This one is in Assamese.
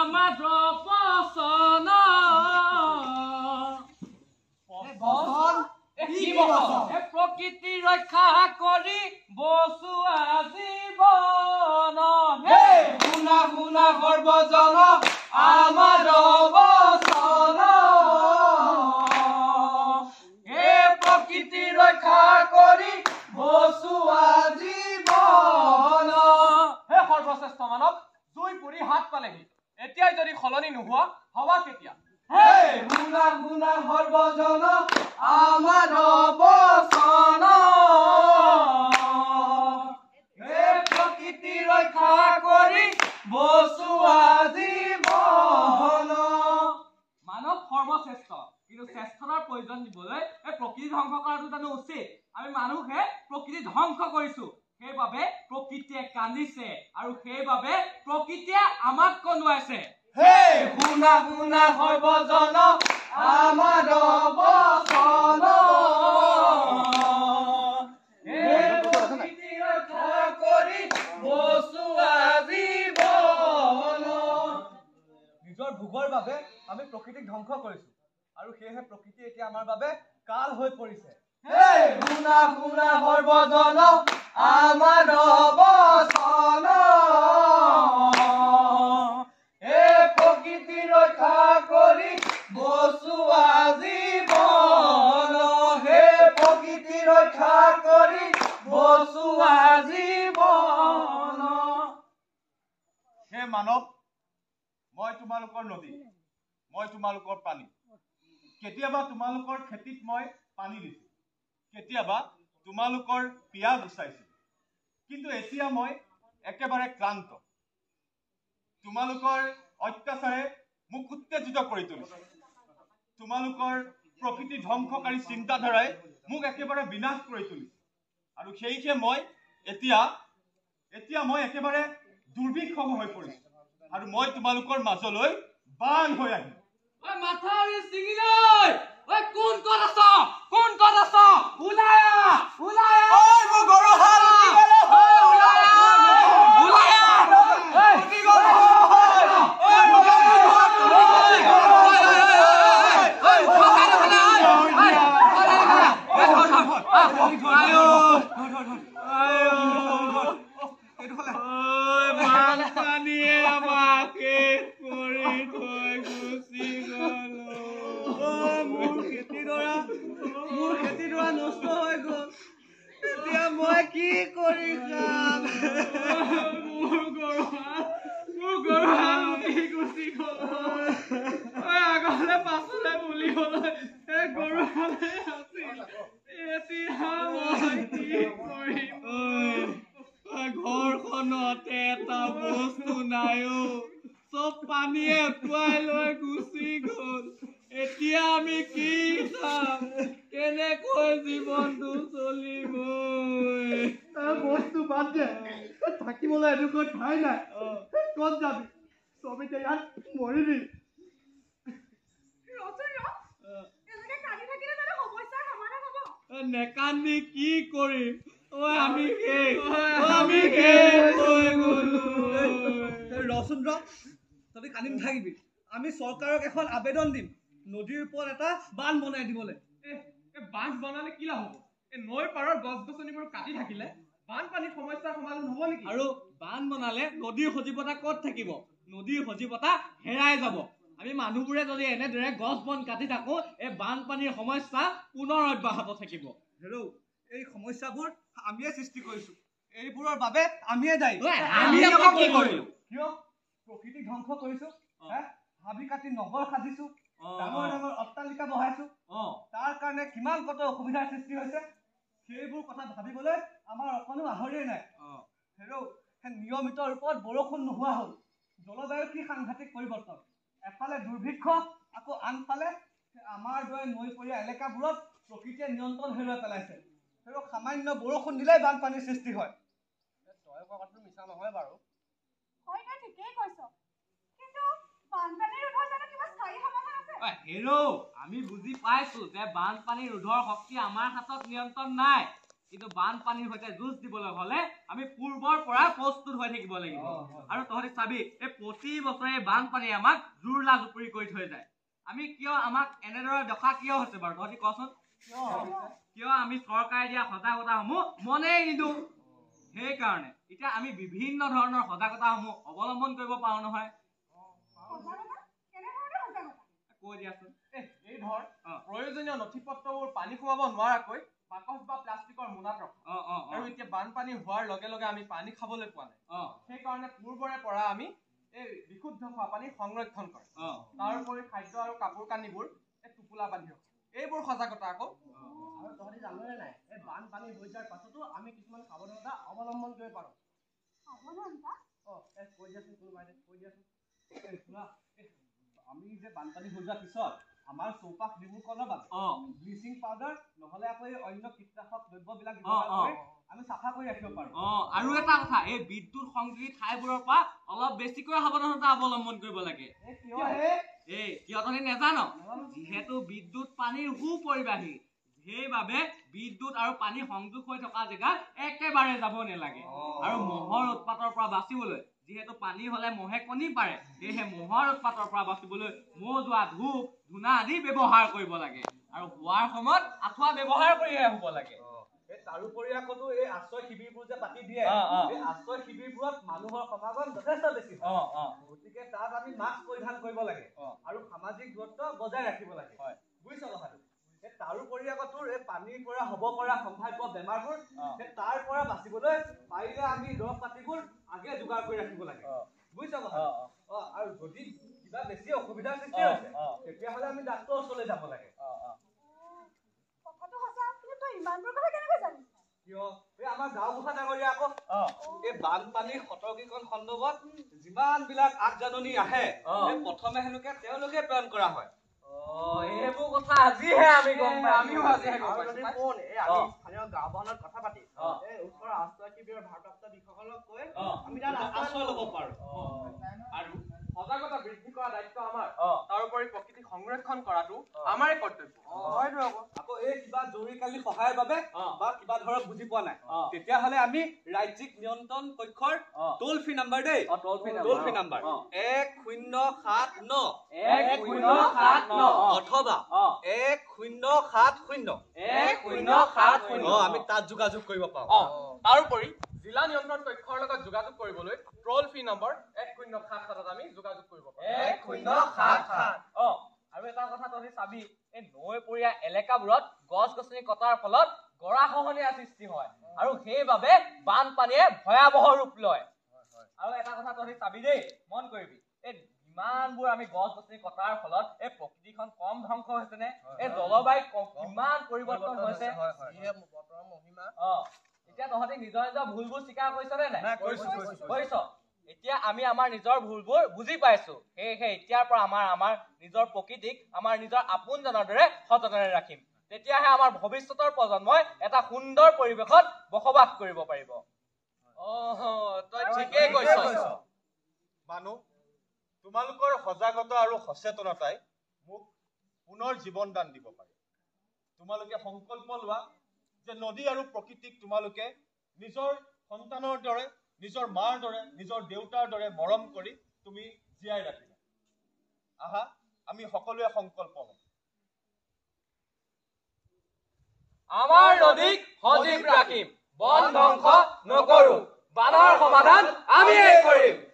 আমাৰ বচন প্ৰকৃতি ৰক্ষা কৰি বচোৱা জীৱন শুনা শুনা সৰ্বজন আমাৰ বচন প্ৰকৃতি ৰক্ষা কৰি বচোৱা জীৱন সৰ্বশ্ৰেষ্ঠ মানৱ জুই পুৰি হাত পালেহি এতিয়াই যদি সলনি নোহোৱা হবা কেতিয়া শুনা শুনা সৰ্বজন আমাৰ বচন প্ৰকৃতি ৰক্ষা কৰি বচোৱা জীৱন মানৱ সৰ্বশ্ৰেষ্ঠ কিন্তু শ্ৰেষ্ঠতাৰ প্ৰয়োজন দিবলৈ এই প্ৰকৃতি ধ্বংস কৰাটো জানো উচিত আমি মানুহে প্ৰকৃতি ধ্বংস কৰিছো সেইবাবে প্ৰকৃতিয়ে কান্দিছে আৰু সেইবাবে প্ৰকৃতিয়ে আমাক কন্দুৱাইছে শুনা শুনা সৰ্বজন আমাৰ বচন প্ৰকৃতি ৰক্ষা কৰি বচোৱা জীৱন নিজৰ ভোগৰ বাবে আমি প্ৰকৃতিক ধ্বংস কৰিছো আৰু সেয়েহে প্ৰকৃতি এতিয়া আমাৰ বাবে কাল হৈ পৰিছে শুনা শুনা সৰ্বজন আমাৰ বচন প্ৰকৃতি ৰক্ষা কৰি বচোৱা জীৱন প্ৰকৃতি ৰক্ষা কৰি বচোৱা জীৱন মানৱ মই তোমালোকৰ নদী মই তোমালোকৰ পানী কেতিয়াবা তোমালোকৰ খেতিত মই পানী দিছো কেতিয়াবা তোমালোকৰ পিয়াহ গুচাইছো কিন্তু এতিয়া মই একেবাৰে ক্লান্ত তোমালোকৰ অত্যাচাৰে মোক উত্তেজিত কৰি তুলিছে তোমালোকৰ প্ৰকৃতি ধ্বংসকাৰী চিন্তাধাৰাই মোক একেবাৰে বিনাশ কৰি তুলিছে আৰু সেইহে মই এতিয়া মই একেবাৰে দুৰ্বিষহ হৈ পৰিছো আৰু মই তোমালোকৰ মাজলৈ বান হৈ আহিম মাথাউৰি ছিঙি লৈ কোন ক'ত আছ ওলাই মোৰ গৰু হাল ঘৰখনত এটা বস্তু নাইও চব পানীয়ে উটুৱাই লৈ গুচি গ'ল এতিয়া আমি কি খাম কেনেকৈ জীৱনটো চলিব বস্তু বাদ দে থাকিবলৈ এডোখৰ ঠাই নাই ক'ত যাবি চব এতিয়া ইয়াত মৰিবি নেকান্দি কি কৰিম আমি ৰচোন তই কান্দি নাথাকিবি আমি চৰকাৰক এখন আবেদন দিম নদীৰ ওপৰত এটা বান্ধ বনাই দিবলৈ বান্ধ বনালে কি লাভ হ'ব এই নৈৰ পাৰৰ গছ গছনিবোৰ কাটি থাকিলে বানপানীৰ সমস্যাৰ সমাধান হ'ব নেকি আৰু বান্ধ বনালে নদীৰ সজীৱতা ক'ত থাকিব নদীৰ সজীৱতা হেৰাই যাব আমি মানুহবোৰে যদি এনেদৰে গছ বন কাটি থাকো এই বানপানীৰ সমস্যা পুনৰ অব্যাহত থাকিব এই সমস্যাবোৰ আমিয়ে সৃষ্টি কৰিছো এইবোৰৰ বাবে আমিয়ে দায়ী কিয় প্ৰকৃতি ধ্বংস কৰিছো হাবি কাটি নগৰ সাজিছো ডাঙৰ ডাঙৰ অট্টালিকা বহাইছো তাৰ কাৰণে কিমান কত অসুবিধাৰ সৃষ্টি হৈছে সেইবোৰ কথা ভাবিবলৈ আমাৰ অকণো আহৰিয়ে নাই নিয়মিত ৰূপত বৰষুণ নোহোৱা হ'ল জলবায়ুৰ কি সাংঘাতিক পৰিৱৰ্তন এফালে দুৰ্ভিক্ষ আকৌ আনফালে আমাৰ দৰে নৈপৰীয়া এলেকাবোৰত প্ৰকৃতিয়ে নিয়ন্ত্ৰণ হেৰুৱাই পেলাইছে সামান্য বৰষুণ দিলেই বানপানীৰ সৃষ্টি হয় তই কোৱা কথাটো মিছা নহয় বাৰু হয় তই ঠিকেই কৈছ কিন্তু বানপানী ৰোধৰ জানো কিবা স্থায়ী সমাধান আছে হেৰো আমি বুজি পাইছো যে বানপানী ৰোধৰ শক্তি আমাৰ হাতত নিয়ন্ত্ৰণ নাই কিন্তু বানপানীৰ সৈতে যুঁজ দিবলৈ হলে আমি পূৰ্বৰ পৰা প্ৰস্তুত হৈ থাকিব লাগিব আৰু তহঁতি চাবি এই প্ৰতি বছৰে বানপানী আমাক জুৰুলা জুপুৰি কৰি থৈ যায় আমি কিয় আমাক এনেদৰে দশা কিয় হৈছে বাৰু তহঁতি কচোন কিয় আমি চৰকাৰে দিয়া সজাগতাসমূহ মনেই নিদিওঁ সেইকাৰণে এতিয়া আমি বিভিন্ন ধৰণৰ সজাগতাসমূহ অৱলম্বন কৰিব পাৰো নহয় কৈ দিয়াচোন এই ধৰ প্ৰয়োজনীয় নথিপত্ৰবোৰ পানী সোমাব নোৱাৰাকৈ বাকচ বা প্লাষ্টিকৰ মোনাত ৰখা আৰু এতিয়া বানপানী হোৱাৰ লগে লগে আমি পানী খাবলৈ পোৱা নাই সেইকাৰণে পূৰ্বৰে পৰা আমি এই বিশুদ্ধ খোৱা পানী সংৰক্ষণ কৰে তাৰোপৰি খাদ্য আৰু কাপোৰ কানিবোৰ এই টোপোলা বান্ধি ৰখা এইবোৰ সজাগতা আকৌ আৰু তহঁতি জাননে নাই এই বানপানী হৈ যোৱাৰ পাছতো আমি কিছুমান সাৱধানতা অৱলম্বন কৰিব পাৰোঁ কৈ দিয়াচোন কোনোবাই কৈ দিয়াচোন আমি যে বানপানী হৈ যোৱাৰ পিছত আমাৰ চৌপাশ নিৰ্মূলকৰণৰ বাবে ব্লিচিং পাউডাৰ নহলে আকৌ এই অন্য কীটনাশক দ্ৰব্যবিলাক ব্যৱহাৰ কৰি আমি চাফা কৰি ৰাখিব পাৰোঁ আৰু এটা কথা এই বিদ্যুৎ সংযোগী ঠাইবোৰৰ পৰা অলপ বেছিকৈ সাৱধানতা অৱলম্বন কৰিব লাগে কিয় তহঁতি নেজান যিহেতু বিদ্যুৎ পানীৰ সুপৰিবাহী সেইবাবে বিদ্যুৎ আৰু পানী সংযোগ হৈ থকা জেগাত একেবাৰে যাব নালাগে আৰু মহৰ উৎপাতৰ পৰা বাচিবলৈ যিহেতু পানী হলে মহে কণী পাৰে সেয়েহে মহৰ উৎপাতৰ পৰা বাচিবলৈ মহ যোৱা ধূপ ধূনা আদি ব্যৱহাৰ কৰিব লাগে আৰু হোৱাৰ সময়ত আঁঠুৱা ব্যৱহাৰ কৰিহে হ'ব লাগে তাৰোপৰি আকৌ এই আশ্ৰয় শিবিৰবোৰ যে পাতি দিয়ে এই আশ্ৰয় শিবিৰবোৰত মানুহৰ সমাগম যথেষ্ট বেছি গতিকে তাত আমি মাস্ক পৰিধান কৰিব লাগে আৰু সামাজিক দূৰত্ব বজাই ৰাখিব লাগে বুজিছ কথাটো তাৰোপৰি আকৌ তোৰ এই পানীৰ পৰা হ'ব পৰা সম্ভাৱ্য বেমাৰবোৰ তাৰ পৰা বাচিবলৈ পাৰিলে আমি দৰৱ পাতিবোৰ আগে যোগাৰ কৰি ৰাখিব লাগে বুজিছ কথা আৰু যদি কিবা বেছি অসুবিধাৰ সৃষ্টি হৈছে তেতিয়াহ'লে আমি ডাক্তৰৰ ওচৰলৈ যাব লাগে কিয় এই আমাৰ গাঁওবুঢ়া ডাঙৰীয়া আকৌ এই বানপানীৰ সতৰ্কীকৰণ সন্দৰ্ভত যিমানবিলাক আগজাননী আহে প্ৰথমে তেওঁলোকে প্ৰেৰণ কৰা হয় এইবোৰ কথা আজিহে আমি গম পাই আমিও আজিহে গম পাইছো শুন এই আমি স্থানীয় গাঁওবুঢ়াৰ কথা পাতি এই ওচৰৰ আশ্ৰয় শিবিৰৰ ভাৰপ্ৰাপ্ত বিষয়াসকলক কৈ আমি তাত আশ্ৰয় ল'ব পাৰো আৰু সজাগতা বৃদ্ধি কৰা দায়িত্ব আমাৰ তাৰোপৰি প্ৰকৃতি সংৰক্ষণ কৰাটো আমাৰে কৰ্তব্য আকৌ এই কিবা জৰুৰীকালীন সহায়ৰ বাবে বা কিবা ধৰক বুজি পোৱা নাই তেতিয়াহ'লে আমি ৰাজ্যিক নিয়ন্ত্ৰণ কক্ষৰ টোল ফ্ৰী নাম্বাৰ দেই টোল ফ্ৰী নাম্বাৰ 1079 অথবা 1070 আমি তাত যোগাযোগ কৰিব পাৰোঁ তাৰোপৰি জিলা নিয়ন্ত্ৰণ কক্ষৰ লগত যোগাযোগ কৰিবলৈ টোল ফ্ৰী নম্বৰ 1077 আমি যোগাযোগ কৰিব পাৰোঁ 1077 আৰু এটা কথা তহঁতি চাবি এই নৈ পৰীয়া এলেকাবোৰত গছ গছনি কটাৰ ফলত গৰাখহনীয়াৰ সৃষ্টি হয় আৰু সেইবাবে বানপানীয়ে ভয়াৱহ ৰূপ লয় আৰু এটা কথা তহঁতি চাবি দেই মন কৰিবি এই ইমানবোৰ আমি গছ গছনি কটাৰ ফলত এই প্ৰকৃতিখন কম ধ্বংস হৈছে নে এই জলবায়ু কিমান পৰিৱৰ্তন হৈছে এতিয়া তহঁতি নিজৰ নিজৰ ভুলবোৰ স্বীকাৰ কৰিছ নে নাই কৰিছ এতিয়া আমি আমাৰ নিজৰ ভুলবোৰ বুজি পাইছো সেয়েহে এতিয়াৰ পৰা আমাৰ নিজৰ প্ৰকৃতিক আমাৰ নিজৰ আপোনজনৰ দৰে সযতনে ৰাখিম তেতিয়াহে আমাৰ ভৱিষ্যতৰ প্ৰজন্মই এটা সুন্দৰ পৰিৱেশত বসবাস কৰিব পাৰিব তই ঠিকেই কৈছ মানুহ তোমালোকৰ সজাগতা আৰু সচেতনতাই মোক পুনৰ জীৱন দান দিব পাৰে তোমালোকে সংকল্প লোৱা যে নদী আৰু প্ৰকৃতিক তোমালোকে নিজৰ সন্তানৰ দৰে নিজৰ মাৰ দৰে নিজৰ দেউতাৰ দৰে মৰম কৰি তুমি জীয়াই ৰাখিবা আহা আমি সকলোৱে সংকল্প লওঁ আমাৰ নদীক সজীৱ ৰাখিম বন ধ্বংস নকৰো বানৰ সমাধান আমিয়েই কৰিম